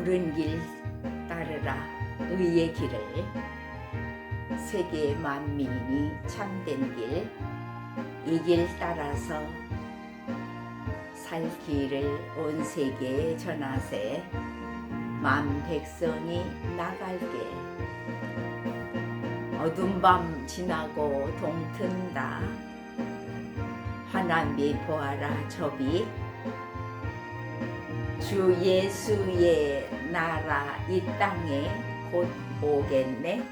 옳은 길 따르라 의의 길을, 세계 만민이 참된 길, 이 길 따라서 살 길을 온 세계에 전하세. 만 백성이 나갈 길, 어두운 밤 지나고 동튼다. 화남비 보아라 저비, 주 예수의 나라 이 땅에 곧 오겠네.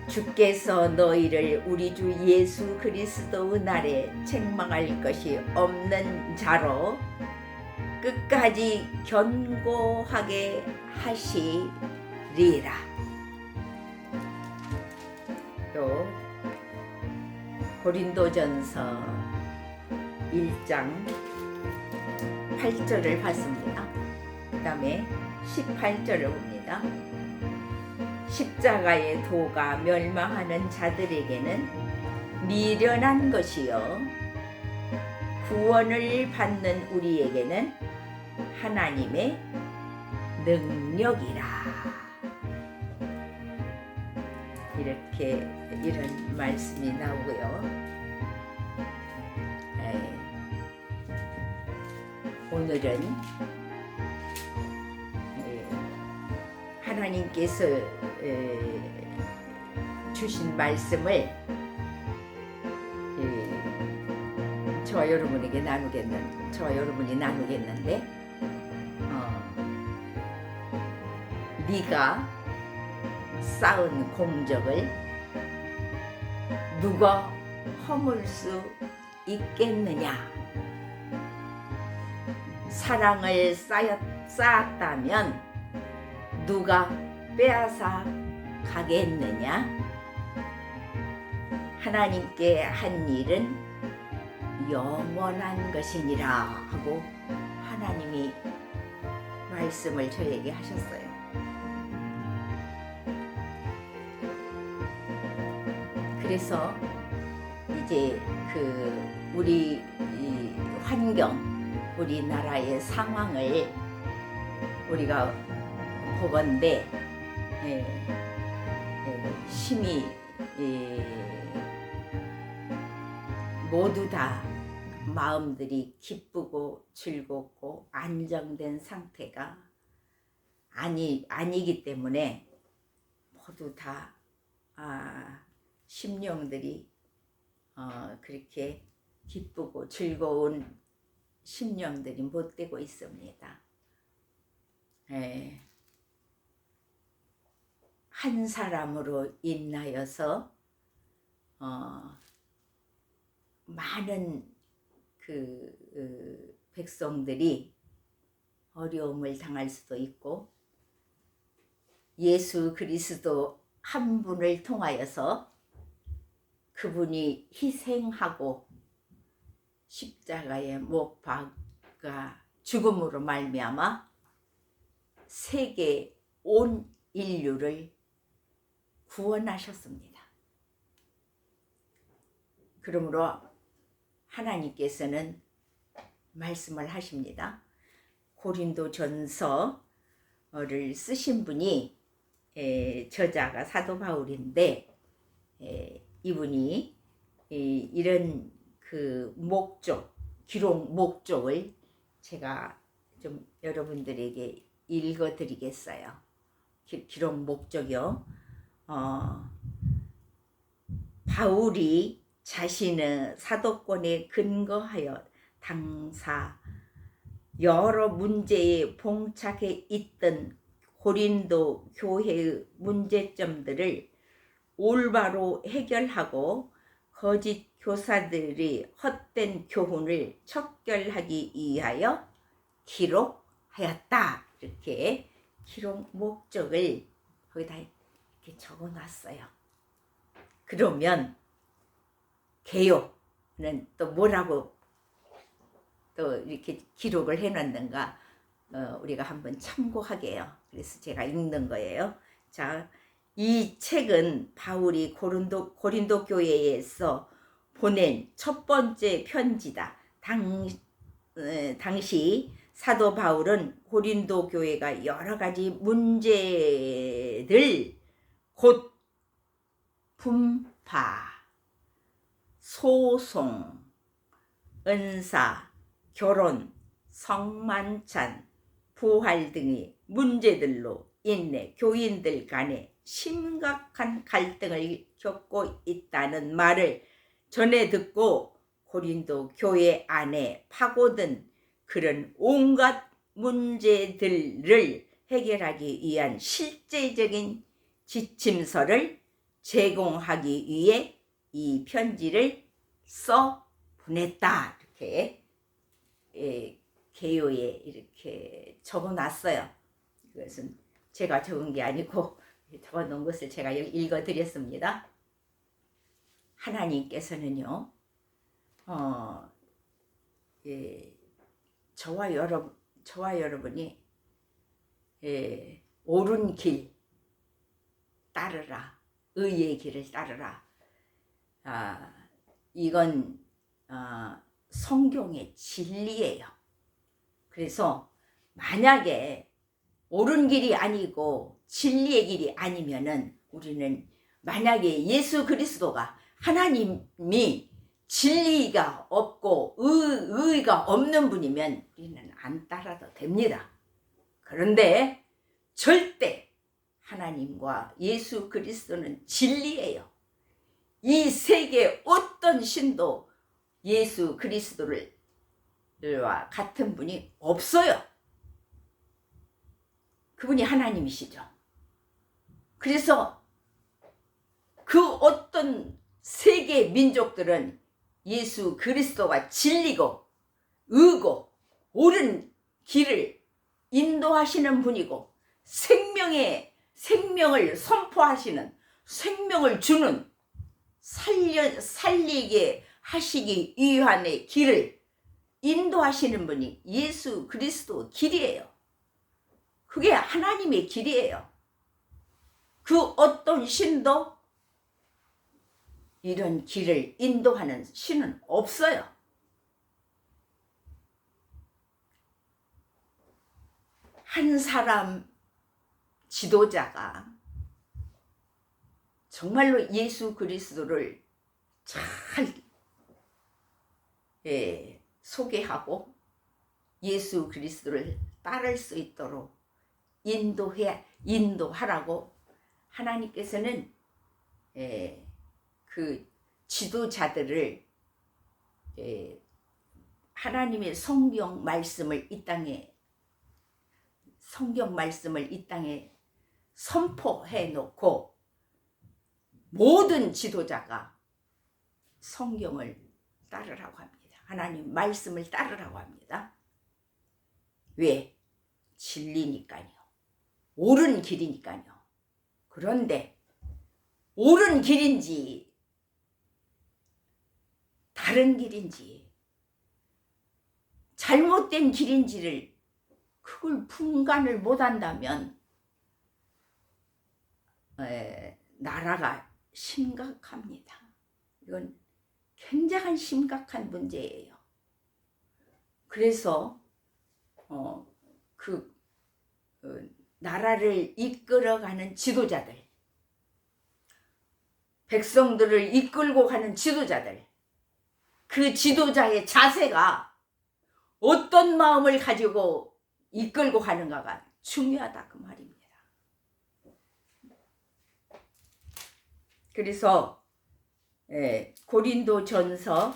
주께서 너희를 우리 주 예수 그리스도의 날에 책망할 것이 없는 자로 끝까지 견고하게 하시리라. 또 고린도전서 1장 8절을 봤습니다. 그 다음에 18절을 봅니다. 십자가의 도가 멸망하는 자들에게는 미련한 것이요 구원을 받는 우리에게는 하나님의 능력이라. 이렇게 이런 말씀이 나오고요. 오늘은 하나님께서 주신 말씀을 저와 여러분이 나누겠는데, 네가 쌓은 공적을 누가 허물 수 있겠느냐? 사랑을 쌓았다면 누가 빼앗아 가겠느냐? 하나님께 한 일은 영원한 것이니라 하고 하나님이 말씀을 저에게 하셨어요. 그래서 이제 우리 환경, 우리나라의 상황을 우리가 보건대 심히 모두 다 마음들이 기쁘고 즐겁고 안정된 상태가 아니기 때문에 모두 다 심령들이 그렇게 기쁘고 즐거운 심령들이 못 되고 있습니다. 한 사람으로 인하여서 많은 백성들이 어려움을 당할 수도 있고, 예수 그리스도 한 분을 통하여서 그분이 희생하고 십자가에 못 박아 죽음으로 말미암아 세계 온 인류를 구원하셨습니다. 그러므로 하나님께서는 말씀을 하십니다. 고린도전서를 쓰신 분이 저자가 사도 바울인데, 이분이 이런 기록 목적을 제가 좀 여러분들에게 읽어드리겠어요. 기록 목적이요. 바울이 자신의 사도권에 근거하여 당사 여러 문제에 봉착해 있던 고린도 교회의 문제점들을 올바로 해결하고 거짓 교사들이 헛된 교훈을 척결하기 위하여 기록하였다. 이렇게 기록 목적을 거기다 이렇게 적어놨어요. 그러면 개요는 또 뭐라고 또 이렇게 기록을 해놨는가 우리가 한번 참고하게요. 그래서 제가 읽는 거예요. 자, 이 책은 바울이 고린도 교회에서 보낸 첫 번째 편지다. 당시 사도 바울은 고린도 교회가 여러 가지 문제들, 곧 분파, 소송, 은사, 결혼, 성만찬, 부활 등의 문제들로 인해 교인들 간에 심각한 갈등을 겪고 있다는 말을 전해 듣고 고린도 교회 안에 파고든 그런 온갖 문제들을 해결하기 위한 실제적인 지침서를 제공하기 위해 이 편지를 써 보냈다. 이렇게 개요에 이렇게 적어놨어요. 이것은 제가 적은 게 아니고 적어놓은 것을 제가 읽어드렸습니다. 하나님께서는요, 저와 여러분이 옳은 길 따르라, 의의 길을 따르라. 이건 성경의 진리예요. 그래서 만약에 옳은 길이 아니고 진리의 길이 아니면은 우리는, 만약에 예수 그리스도가 하나님이 진리가 없고 의가 없는 분이면 우리는 안 따라도 됩니다. 그런데 절대 하나님과 예수 그리스도는 진리예요. 이 세계 어떤 신도 예수 그리스도와 같은 분이 없어요. 그분이 하나님이시죠. 그래서 그 어떤 세계 민족들은 예수 그리스도가 진리고 의고 옳은 길을 인도하시는 분이고 생명을 선포하시는, 생명을 주는, 살리게 하시기 위한의 길을 인도하시는 분이 예수 그리스도 길이에요. 그게 하나님의 길이에요. 그 어떤 신도 이런 길을 인도하는 신은 없어요. 한 사람 지도자가 정말로 예수 그리스도를 잘 소개하고 예수 그리스도를 따를 수 있도록 인도하라고 하나님께서는 그 지도자들을 하나님의 성경 말씀을 이 땅에 선포해 놓고 모든 지도자가 성경을 따르라고 합니다. 하나님 말씀을 따르라고 합니다. 왜? 진리니까요. 옳은 길이니까요. 그런데 옳은 길인지 다른 길인지 잘못된 길인지를 그걸 분간을 못한다면 나라가 심각합니다. 이건 굉장한 심각한 문제예요. 그래서 나라를 이끌어가는 지도자들, 백성들을 이끌고 가는 지도자들, 그 지도자의 자세가 어떤 마음을 가지고 이끌고 가는가가 중요하다 그 말입니다. 그래서 고린도전서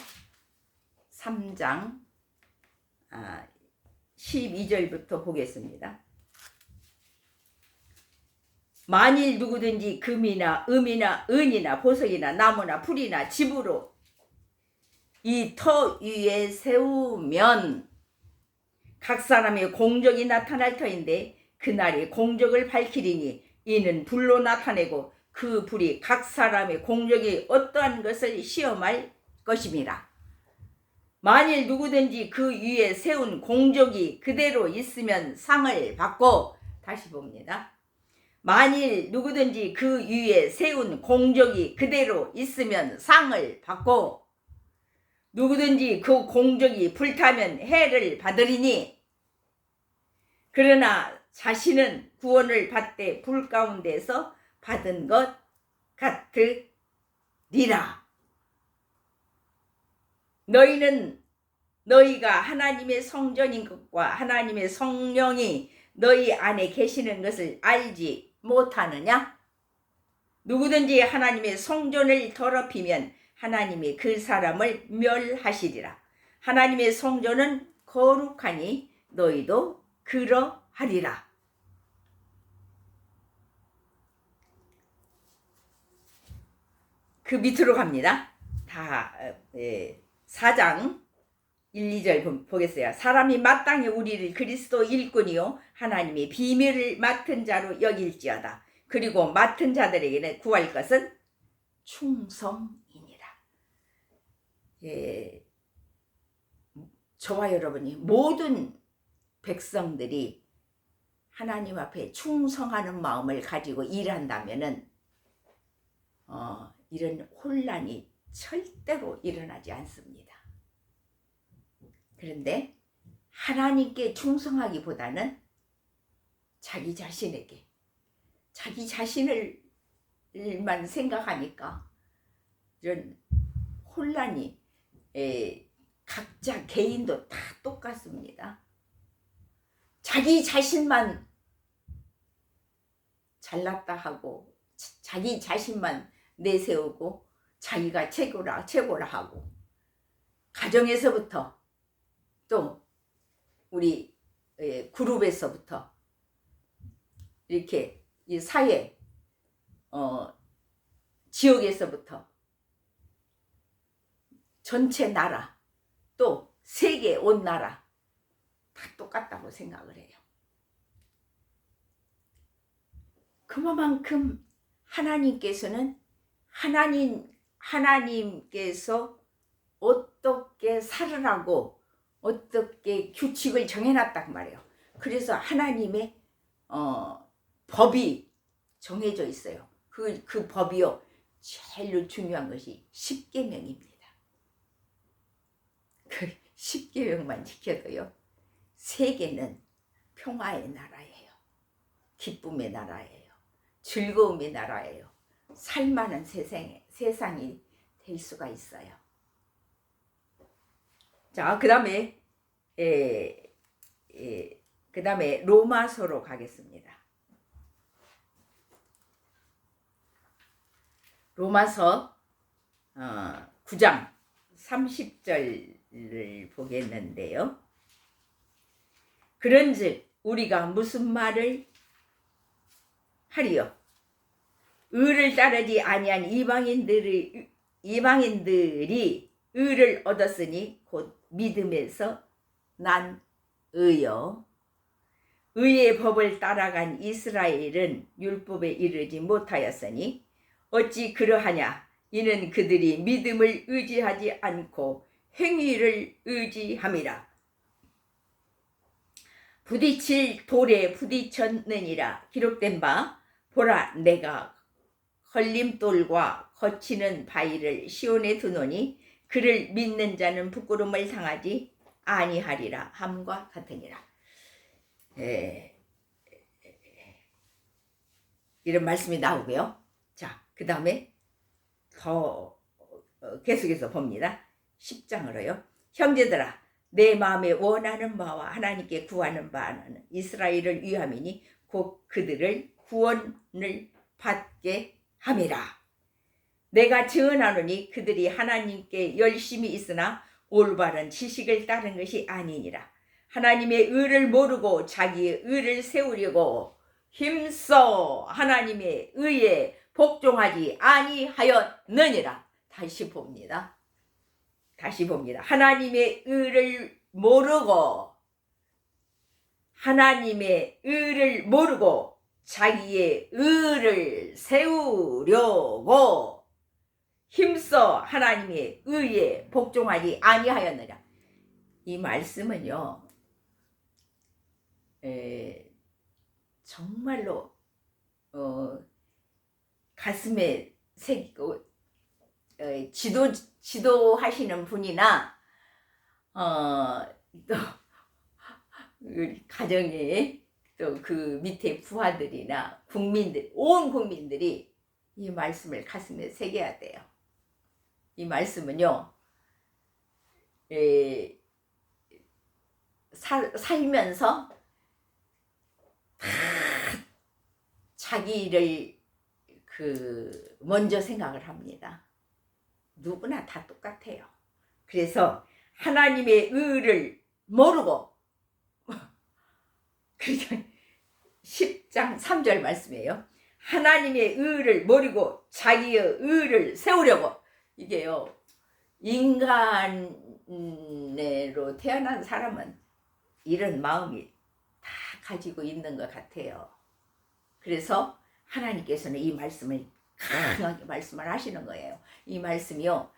3장 12절부터 보겠습니다. 만일 누구든지 금이나 음이나 은이나 보석이나 나무나 풀이나 집으로 이 터 위에 세우면 각 사람의 공적이 나타날 터인데 그날이 공적을 밝히리니 이는 불로 나타내고 그 불이 각 사람의 공적이 어떠한 것을 시험할 것입니다. 만일 누구든지 그 위에 세운 공적이 그대로 있으면 상을 받고, 다시 봅니다. 만일 누구든지 그 위에 세운 공적이 그대로 있으면 상을 받고, 누구든지 그 공적이 불타면 해를 받으리니 그러나 자신은 구원을 받되 불 가운데서 받은 것 같으리라. 너희는 너희가 하나님의 성전인 것과 하나님의 성령이 너희 안에 계시는 것을 알지 못하느냐? 누구든지 하나님의 성전을 더럽히면 하나님이 그 사람을 멸하시리라. 하나님의 성전은 거룩하니 너희도 그러하리라. 그 밑으로 갑니다. 다 4장 1, 2절 보겠어요. 사람이 마땅히 우리를 그리스도 일꾼이요 하나님이 비밀을 맡은 자로 여길지어다. 그리고 맡은 자들에게는 구할 것은 충성이니라. 저와 여러분이 모든 백성들이 하나님 앞에 충성하는 마음을 가지고 일한다면은 이런 혼란이 절대로 일어나지 않습니다. 그런데 하나님께 충성하기보다는 자기 자신에게, 자기 자신을만 생각하니까 이런 혼란이 각자 개인도 다 똑같습니다. 자기 자신만 잘났다 하고 자기 자신만 내세우고 자기가 최고라 하고 가정에서부터 또 우리 그룹에서부터 이렇게 이 사회 지역에서부터 전체 나라 또 세계 온 나라 다 똑같다고 생각을 해요. 그만큼 하나님께서는 하나님께서 어떻게 살으라고 어떻게 규칙을 정해놨단 말이에요. 그래서 하나님의 법이 정해져 있어요. 그 법이요 제일 중요한 것이 십계명입니다. 그 십계명만 지켜도요 세계는 평화의 나라예요. 기쁨의 나라예요. 즐거움의 나라예요. 살만한 세상이 될 수가 있어요. 자, 그 다음에 로마서로 가겠습니다. 로마서 9장 30절을 보겠는데요. 그런즉 우리가 무슨 말을 하리요? 의를 따르지 아니한 이방인들이 의를 얻었으니 곧 믿음에서 난 의요. 의의 법을 따라간 이스라엘은 율법에 이르지 못하였으니 어찌 그러하냐? 이는 그들이 믿음을 의지하지 않고 행위를 의지함이라. 부딪힐 돌에 부딪혔느니라. 기록된 바 보라 내가 걸림돌과 거치는 바위를 시온에 두노니 그를 믿는 자는 부끄러움을 당하지 아니하리라 함과 같으니라. 이런 말씀이 나오고요. 자, 그 다음에 더 계속해서 봅니다. 10장으로요. 형제들아 내 마음에 원하는 바와 하나님께 구하는 바는 이스라엘을 위함이니 곧 그들을 구원을 받게 함이라. 내가 증언하노니 그들이 하나님께 열심히 있으나 올바른 지식을 따른 것이 아니니라. 하나님의 의를 모르고 자기의 의를 세우려고 힘써 하나님의 의에 복종하지 아니하였느니라. 다시 봅니다. 하나님의 의를 모르고 자기의 의를 세우려고 힘써 하나님의 의에 복종하지 아니하였느냐. 이 말씀은요 정말로 가슴에 새기고 지도하시는 분이나 또 우리 가정에 또 그 밑에 부하들이나 국민들, 온 국민들이 이 말씀을 가슴에 새겨야 돼요. 이 말씀은요, 살면서 다 자기를 먼저 생각을 합니다. 누구나 다 똑같아요. 그래서 하나님의 의를 모르고, 그래서 10장 3절 말씀이에요. 하나님의 의를 모르고 자기의 의를 세우려고. 이게요, 인간으로 태어난 사람은 이런 마음이 다 가지고 있는 것 같아요. 그래서 하나님께서는 이 말씀을 강하게 말씀을 하시는 거예요. 이 말씀이요,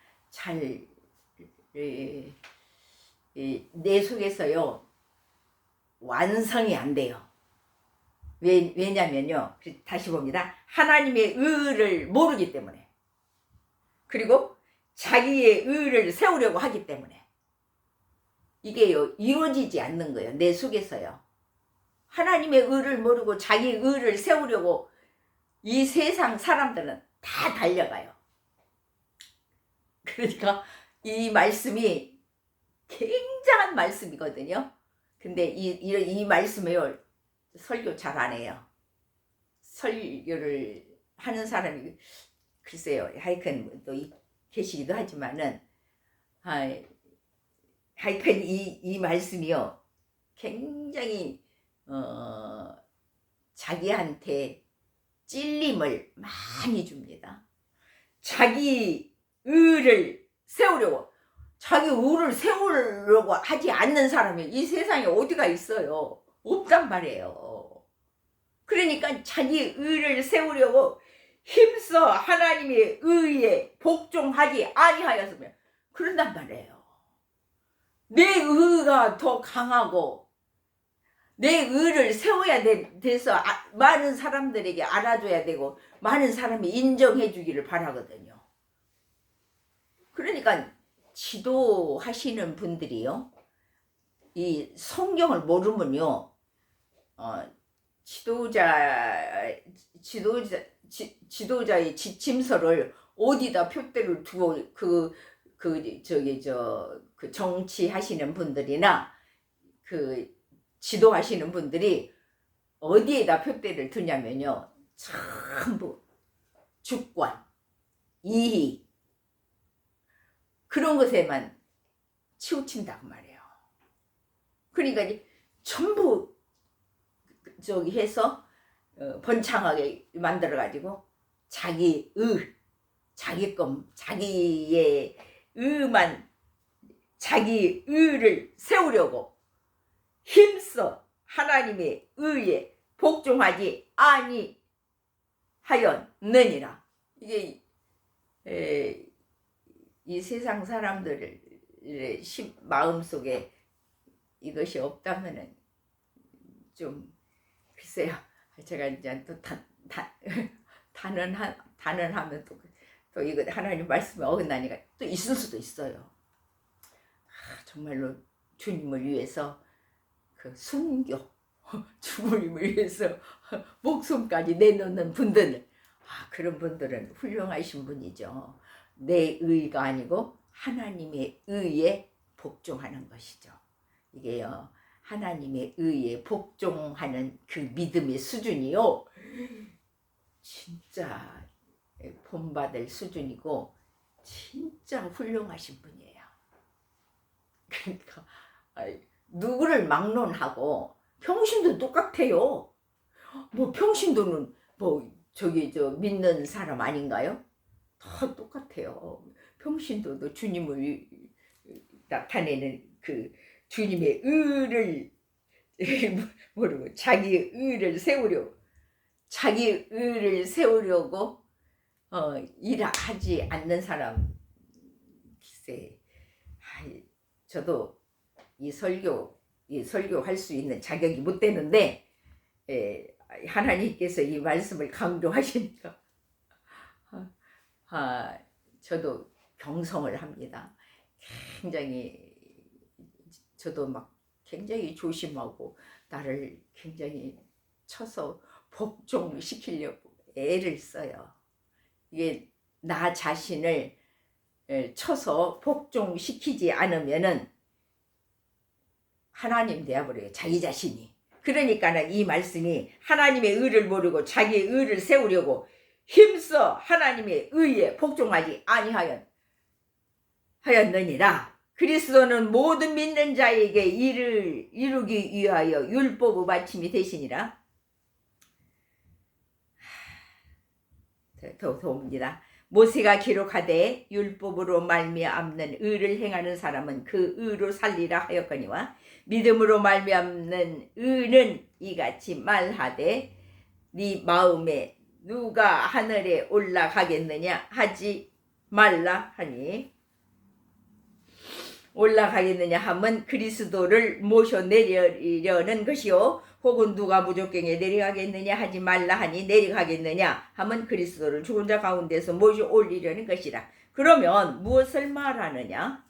내 속에서요 완성이 안 돼요. 왜냐면요, 다시 봅니다. 하나님의 의를 모르기 때문에, 그리고 자기의 의를 세우려고 하기 때문에 이게요 이루어지지 않는 거예요. 내 속에서요. 하나님의 의를 모르고 자기의 의를 세우려고 이 세상 사람들은 다 달려가요. 그러니까 이 말씀이 굉장한 말씀이거든요. 근데 이 말씀을요, 설교 잘 안 해요. 설교를 하는 사람이 글쎄요, 하여튼 또 계시기도 하지만은, 하여튼 이 말씀이요 굉장히 자기한테 찔림을 많이 줍니다. 자기 의를 세우려고, 자기 의를 세우려고 하지 않는 사람이 이 세상에 어디가 있어요? 없단 말이에요. 그러니까 자기 의를 세우려고 힘써 하나님의 의에 복종하지 아니하였으면, 그런단 말이에요. 내 의가 더 강하고 내 의를 세워야 돼서 많은 사람들에게 알아줘야 되고 많은 사람이 인정해 주기를 바라거든요. 그러니까 지도하시는 분들이요, 이 성경을 모르면요, 지도자의 지침서를 어디다 표대를 두고 그 정치하시는 분들이나 그 지도하시는 분들이 어디에다 표대를 두냐면요, 전부 주권, 이익, 그런 것에만 치우친다고 말이에요. 그러니까 전부 해서 번창하게 만들어가지고 자기 의, 자기의 의만, 자기 의를 세우려고 힘써 하나님의 의에 복종하지 아니하였느니라. 이게 이 세상 사람들의 마음속에 이것이 없다면은 좀 글쎄요, 제가 이제 또 단언하면 또 이거 하나님 말씀에 어긋나니까 또 있을 수도 있어요. 정말로 주님을 위해서 그 순교, 주님을 위해서 목숨까지 내놓는 분들, 그런 분들은 훌륭하신 분이죠. 내 의가 아니고 하나님의 의에 복종하는 것이죠. 이게요, 하나님의 의에 복종하는 그 믿음의 수준이요, 진짜 본받을 수준이고 진짜 훌륭하신 분이에요. 그러니까 누구를 막론하고, 평신도 똑같아요. 뭐 평신도는 믿는 사람 아닌가요? 다 똑같아요. 평신도도 주님을 나타내는 그 주님의 의를 모르고 자기의 의를 세우려고 일하지 않는 사람, 글쎄, 저도 이 설교할 수 있는 자격이 못 되는데, 하나님께서 이 말씀을 강조하시니까 저도 경성을 합니다. 굉장히 저도 막 굉장히 조심하고 나를 굉장히 쳐서 복종시키려고 애를 써요. 이게 나 자신을 쳐서 복종시키지 않으면은 하나님 되어버려요. 자기 자신이. 그러니까는 이 말씀이 하나님의 의를 모르고 자기의 의를 세우려고 힘써 하나님의 의에 복종하지 아니하였느니라. 그리스도는 모든 믿는 자에게 이를 이루기 위하여 율법의 마침이 되시니라. 더 봅니다. 모세가 기록하되 율법으로 말미암는 의를 행하는 사람은 그 의로 살리라 하였거니와 믿음으로 말미암는 의는 이같이 말하되 네 마음에 누가 하늘에 올라가겠느냐 하지 말라 하니 올라가겠느냐 하면 그리스도를 모셔내려는 것이요 혹은 누가 무조건에 내려가겠느냐 하지 말라 하니 내려가겠느냐 하면 그리스도를 죽은 자 가운데서 모셔 올리려는 것이라. 그러면 무엇을 말하느냐?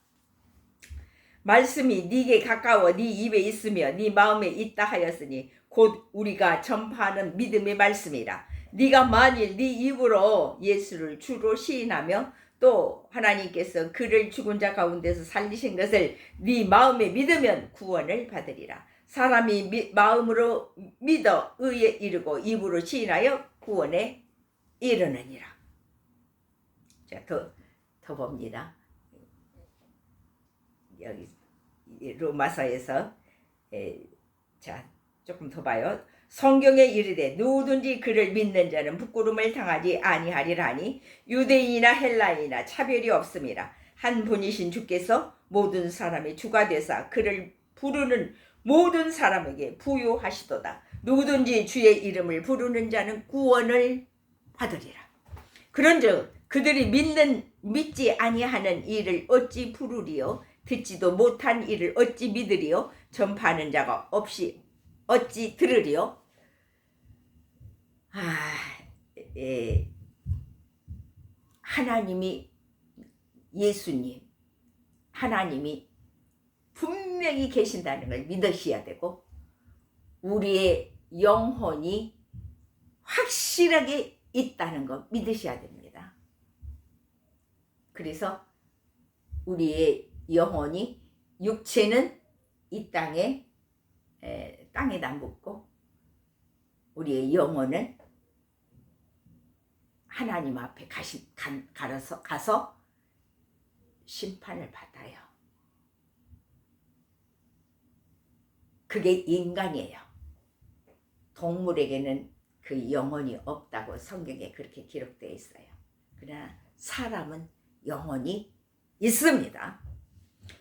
말씀이 네게 가까워 네 입에 있으며 네 마음에 있다 하였으니 곧 우리가 전파하는 믿음의 말씀이라. 네가 만일 네 입으로 예수를 주로 시인하며 또 하나님께서 그를 죽은 자 가운데서 살리신 것을 네 마음에 믿으면 구원을 받으리라. 사람이 마음으로 믿어 의에 이르고 입으로 시인하여 구원에 이르느니라. 자, 더 봅니다. 여기 로마서에서 자 조금 더 봐요. 성경에 이르되 누구든지 그를 믿는 자는 부끄러움을 당하지 아니하리라니 유대인이나 헬라인이나 차별이 없음이라. 한 분이신 주께서 모든 사람의 주가 되사 그를 부르는 모든 사람에게 부요하시도다. 누구든지 주의 이름을 부르는 자는 구원을 받으리라. 그런즉 그들이 믿지 아니하는 일을 어찌 부르리요? 듣지도 못한 일을 어찌 믿으리요? 전파하는 자가 없이 어찌 들으리요? 하나님이 예수님 하나님이 분명히 계신다는 걸 믿으셔야 되고 우리의 영혼이 확실하게 있다는 거 믿으셔야 됩니다. 그래서 우리의 영혼이 육체는 이 땅에다 묻고 우리의 영혼은 하나님 앞에 가서 심판을 받아요. 그게 인간이에요. 동물에게는 그 영혼이 없다고 성경에 그렇게 기록되어 있어요. 그러나 사람은 영혼이 있습니다.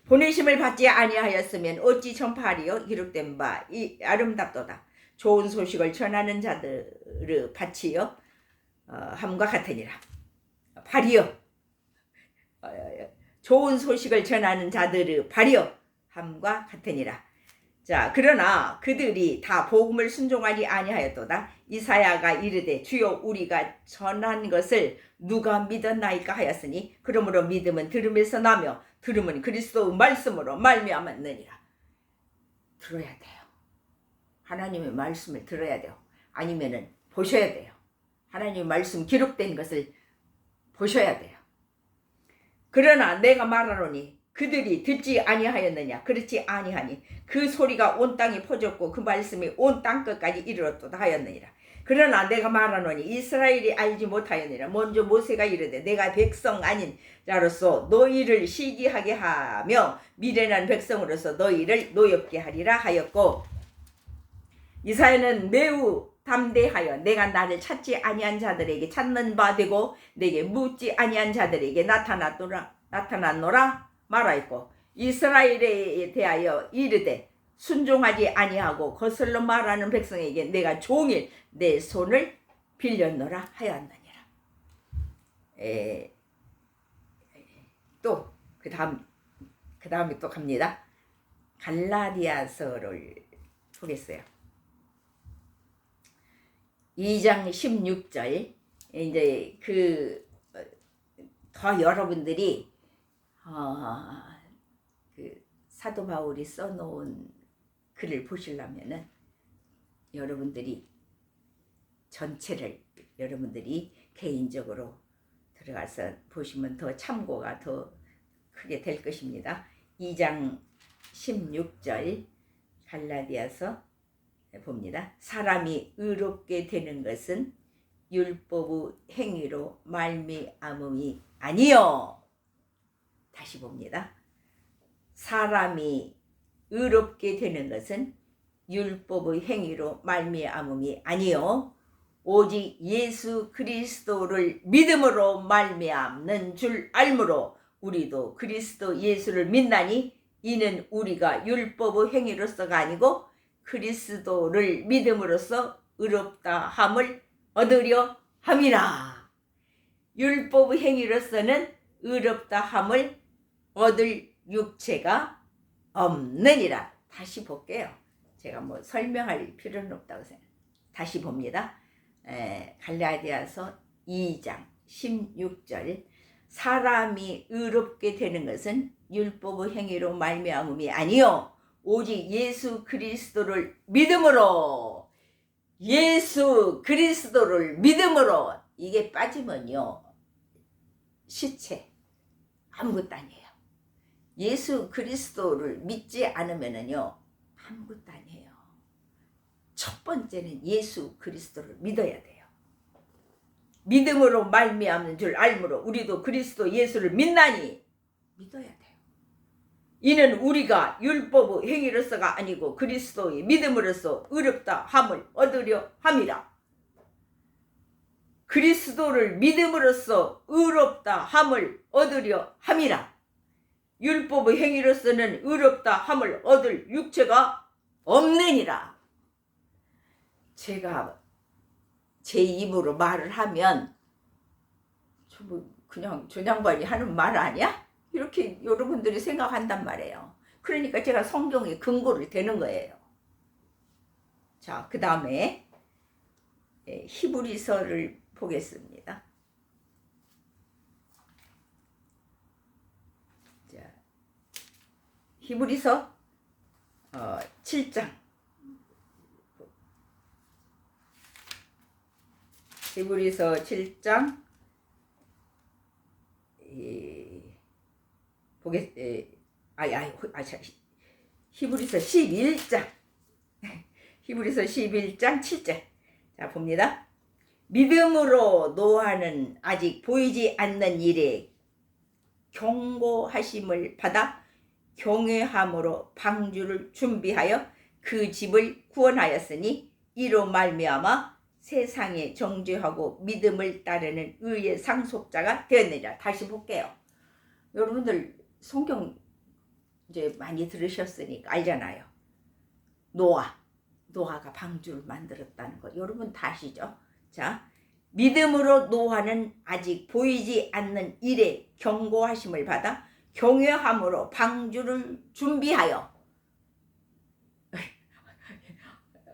보내심을 받지 아니하였으면 어찌 전파하리요? 기록된 바 이 아름답도다. 좋은 소식을 전하는 자들의 밭이요 함과 같으니라. 발이요 좋은 소식을 전하는 자들의 발이요 함과 같으니라. 자, 그러나 그들이 다 복음을 순종하지 아니하였도다. 이사야가 이르되 주여 우리가 전한 것을 누가 믿었나이까 하였으니 그러므로 믿음은 들음에서 나며 들음은 그리스도의 말씀으로 말미암았느니라. 들어야 돼요. 하나님의 말씀을 들어야 돼요. 아니면은 보셔야 돼요. 하나님의 말씀 기록된 것을 보셔야 돼요. 그러나 내가 말하노니 그들이 듣지 아니하였느냐? 그렇지 아니하니 그 소리가 온 땅에 퍼졌고 그 말씀이 온 땅 끝까지 이르렀도다 하였느니라. 그러나 내가 말하노니 이스라엘이 알지 못하였느니라. 먼저 모세가 이르되 내가 백성 아닌 자로서 너희를 시기하게 하며 미련한 백성으로서 너희를 노엽게 하리라 하였고 이사야는 매우 담대하여 내가 나를 찾지 아니한 자들에게 찾는 바 되고 내게 묻지 아니한 자들에게 나타났노라 말하였고 이스라엘에 대하여 이르되 순종하지 아니하고 거슬러 말하는 백성에게 내가 종일 내 손을 빌렸노라 하였느니라. 또 그 다음에 또 갑니다. 갈라디아서를 보겠어요. 2장 16절 이제 더 여러분들이 그 사도 바울이 써놓은 글을 보시려면은 여러분들이 전체를 여러분들이 개인적으로 들어가서 보시면 더 참고가 더 크게 될 것입니다. 2장 16절 갈라디아서 봅니다. 사람이 의롭게 되는 것은 율법의 행위로 말미암음이 아니요. 다시 봅니다. 사람이 의롭게 되는 것은 율법의 행위로 말미암음이 아니요 오직 예수 그리스도를 믿음으로 말미암는 줄 알므로 우리도 그리스도 예수를 믿나니 이는 우리가 율법의 행위로서가 아니고 그리스도를 믿음으로써 의롭다 함을 얻으려 함이라. 율법의 행위로서는 의롭다 함을 얻을 육체가 없느니라. 다시 볼게요. 제가 뭐 설명할 필요는 없다고 생각해요. 다시 봅니다. 갈라디아서 2장 16절 사람이 의롭게 되는 것은 율법의 행위로 말미암음이 아니요 오직 예수 그리스도를 믿음으로 예수 그리스도를 믿음으로 이게 빠지면요 시체 아무것도 아니에요. 예수 그리스도를 믿지 않으면요 아무것도 아니에요. 첫 번째는 예수 그리스도를 믿어야 돼요. 믿음으로 말미암는 줄 알므로 우리도 그리스도 예수를 믿나니 믿어야 돼요. 이는 우리가 율법의 행위로서가 아니고 그리스도의 믿음으로써 의롭다 함을 얻으려 함이라. 그리스도를 믿음으로써 의롭다 함을 얻으려 함이라. 율법의 행위로서는 의롭다 함을 얻을 육체가 없느니라. 제가 제 입으로 말을 하면 그냥 저 양반이 하는 말 아니야? 이렇게 여러분들이 생각한단 말이에요. 그러니까 제가 성경에 근거를 대는 거예요. 자, 그 다음에 히브리서를 보겠습니다. 자, 히브리서 7장 히브리서 7장 히브리서 11장 히브리서 11장 7절 자 봅니다. 믿음으로 노아는 아직 보이지 않는 일에 경고하심을 받아 경외함으로 방주를 준비하여 그 집을 구원하였으니 이로 말미암아 세상에 정죄하고 믿음을 따르는 의의 상속자가 되었느니라. 다시 볼게요. 여러분들 성경 이제 많이 들으셨으니까 알잖아요. 노아가 방주를 만들었다는 거 여러분 다 아시죠? 자, 믿음으로 노아는 아직 보이지 않는 일에 경고하심을 받아 경외함으로 방주를 준비하여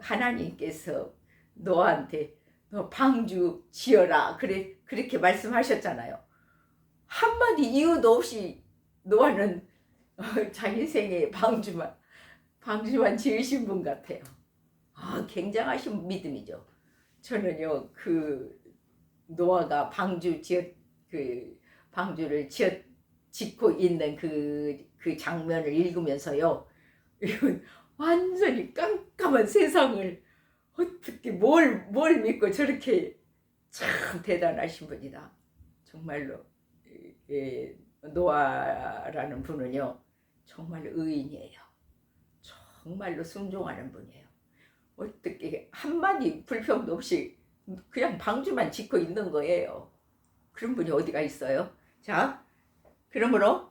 하나님께서 노아한테 너 방주 지어라 그렇게 말씀하셨잖아요. 한마디 이유도 없이 노아는 자기 생에 방주만 지으신 분 같아요. 굉장하신 믿음이죠. 저는요 그 노아가 방주를 짓고 있는 그 장면을 읽으면서요, 이건 완전히 깜깜한 세상을 어떻게 뭘 믿고 저렇게 참 대단하신 분이다. 정말로 노아라는 분은요 정말 의인이에요. 정말로 순종하는 분이에요. 어떻게 한마디 불평도 없이 그냥 방주만 짓고 있는 거예요. 그런 분이 어디가 있어요? 자, 그러므로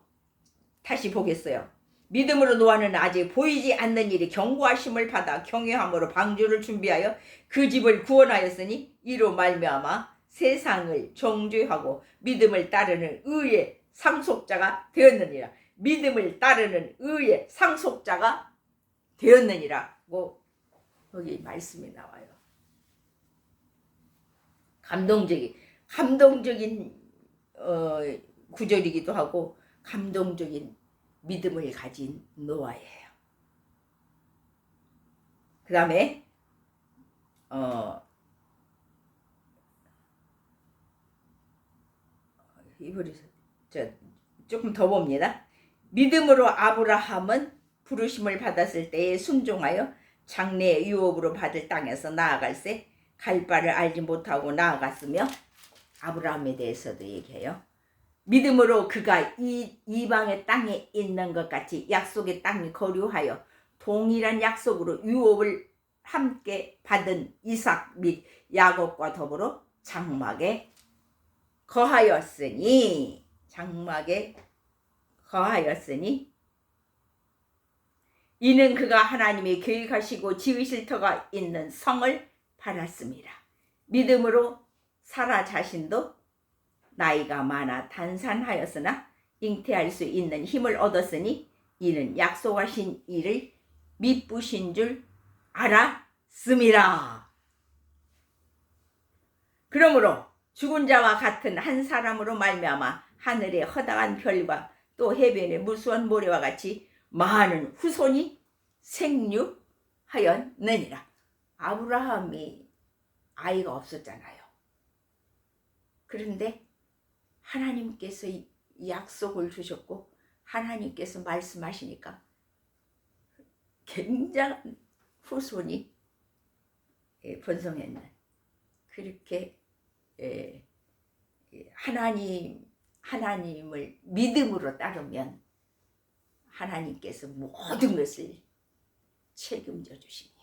다시 보겠어요. 믿음으로 노아는 아직 보이지 않는 일이 경고하심을 받아 경외함으로 방주를 준비하여 그 집을 구원하였으니 이로 말미암아 세상을 정죄하고 믿음을 따르는 의의 상속자가 되었느니라. 믿음을 따르는 의의 상속자가 되었느니라고 여기 말씀이 나와요. 감동적인 구절이기도 하고 감동적인 믿음을 가진 노아예요. 그 다음에 조금 더 봅니다. 믿음으로 아브라함은 부르심을 받았을 때에 순종하여 장래의 유업으로 받을 땅에서 나아갈새 갈 바를 알지 못하고 나아갔으며, 아브라함에 대해서도 얘기해요. 믿음으로 그가 이방의 땅에 있는 것 같이 약속의 땅이 거류하여 동일한 약속으로 유업을 함께 받은 이삭 및 야곱과 더불어 장막에 거하였으니, 이는 그가 하나님이 계획하시고 지으실 터가 있는 성을 받았습니다. 믿음으로 사라 자신도 나이가 많아 단산하였으나 잉태할 수 있는 힘을 얻었으니 이는 약속하신 일을 미쁘신 줄 알았음이라. 그러므로 죽은 자와 같은 한 사람으로 말미암아 하늘의 허다한 별과 또 해변의 무수한 모래와 같이 많은 후손이 생육하였느니라. 아브라함이 아이가 없었잖아요. 그런데 하나님께서 약속을 주셨고 하나님께서 말씀하시니까 굉장한 후손이 번성했는, 그렇게 하나님을 믿음으로 따르면 하나님께서 모든 것을 책임져 주십니다.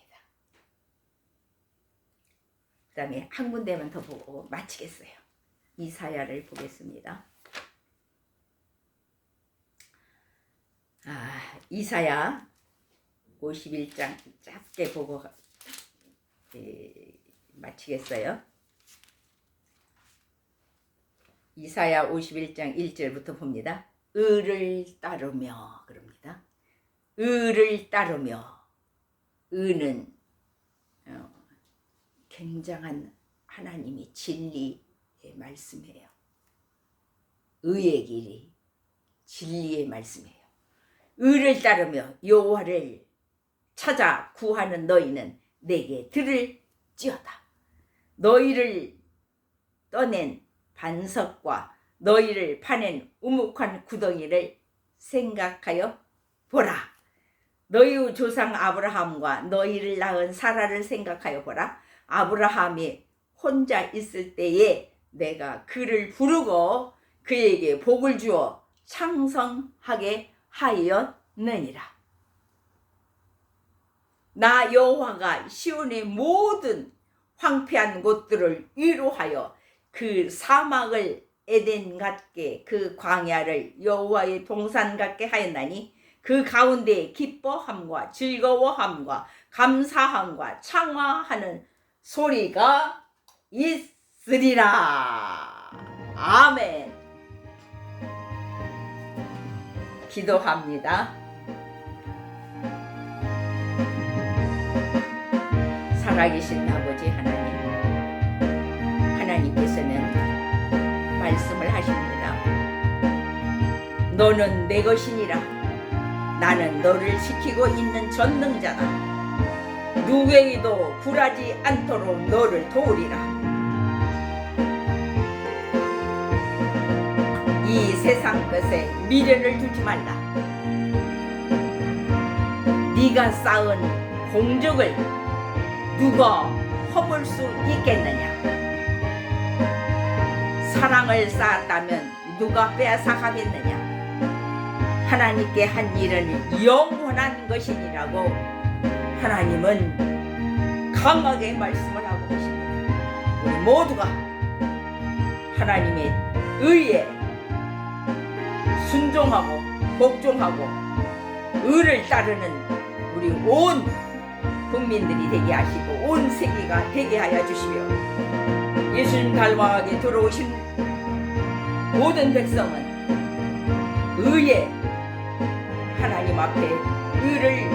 그 다음에 한 군데만 더 보고 마치겠어요. 이사야를 보겠습니다. 이사야 51장 짧게 보고 마치겠어요. 이사야 51장 1절부터 봅니다. 의를 따르며, 그럽니다. 의를 따르며. 의는 굉장한 하나님의 진리의 말씀이에요. 의의 길이 진리의 말씀이에요. 의를 따르며 여호와를 찾아 구하는 너희는 내게 들을지어다. 너희를 떠낸 반석과 너희를 파낸 우묵한 구덩이를 생각하여 보라. 너희 조상 아브라함과 너희를 낳은 사라를 생각하여 보라. 아브라함이 혼자 있을 때에 내가 그를 부르고 그에게 복을 주어 창성하게 하였느니라. 나 여호와가 시온의 모든 황폐한 곳들을 위로하여 그 사막을 에덴 같게 그 광야를 여호와의 동산 같게 하였나니 그 가운데 기뻐함과 즐거워함과 감사함과 창화하는 소리가 있으리라. 아멘. 기도합니다. 살아계신 아버지 하나님, 하나님께서는 말씀을 하십니다. 너는 내 것이니라. 나는 너를 지키고 있는 전능자다. 누구에게도 굴하지 않도록 너를 도우리라. 이 세상 것에 미련을 두지 말라. 네가 쌓은 공적을 누가 허물 수 있겠느냐. 사랑을 쌓았다면 누가 빼앗아가겠느냐. 하나님께 한 일은 영원한 것이니라고 하나님은 강하게 말씀을 하고 계십니다. 우리 모두가 하나님의 의에 순종하고 복종하고 의를 따르는 우리 온 국민들이 되게 하시고 온 세계가 되게 하여 주시며, 예수님 닮아가게 들어오신 모든 백성은 의에 하나님 앞에 의를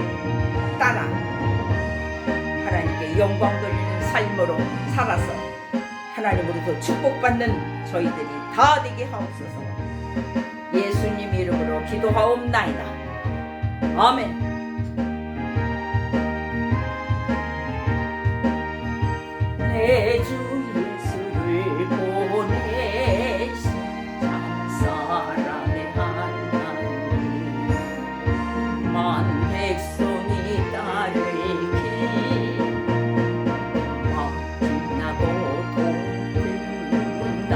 따라 하나님께 영광 돌리는 삶으로 살아서 하나님으로부터 축복받는 저희들이 다 되게 하옵소서. 예수님 이름으로 기도하옵나이다. 아멘. 내 주 예수를 보내신 사랑의 하나님, 만 백성이 따를 길 막힌다고 돕는다.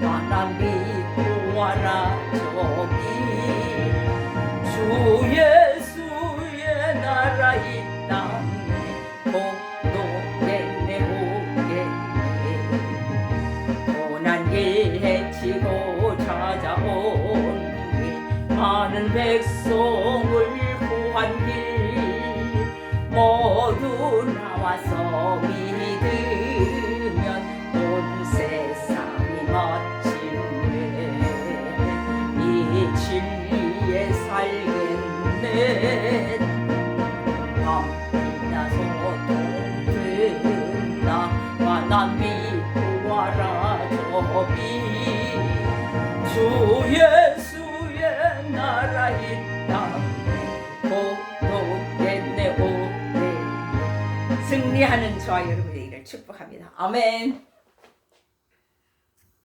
만한 믿고 와라 저기 주 예수의 나라 이 땅에 복록겠네 고난 길 헤치고 찾아온 길 많은 백성을 구한 길 모두 나와서 믿으면 온 세상이 마침내 이 진리에 살겠네. 밤이나 소동든다 만난 믿고 와라 저기 주 예수의 나라 이 땅에 복록겠네 오래. 승리하는 저와 여러분의 일을 축복합니다. 아멘.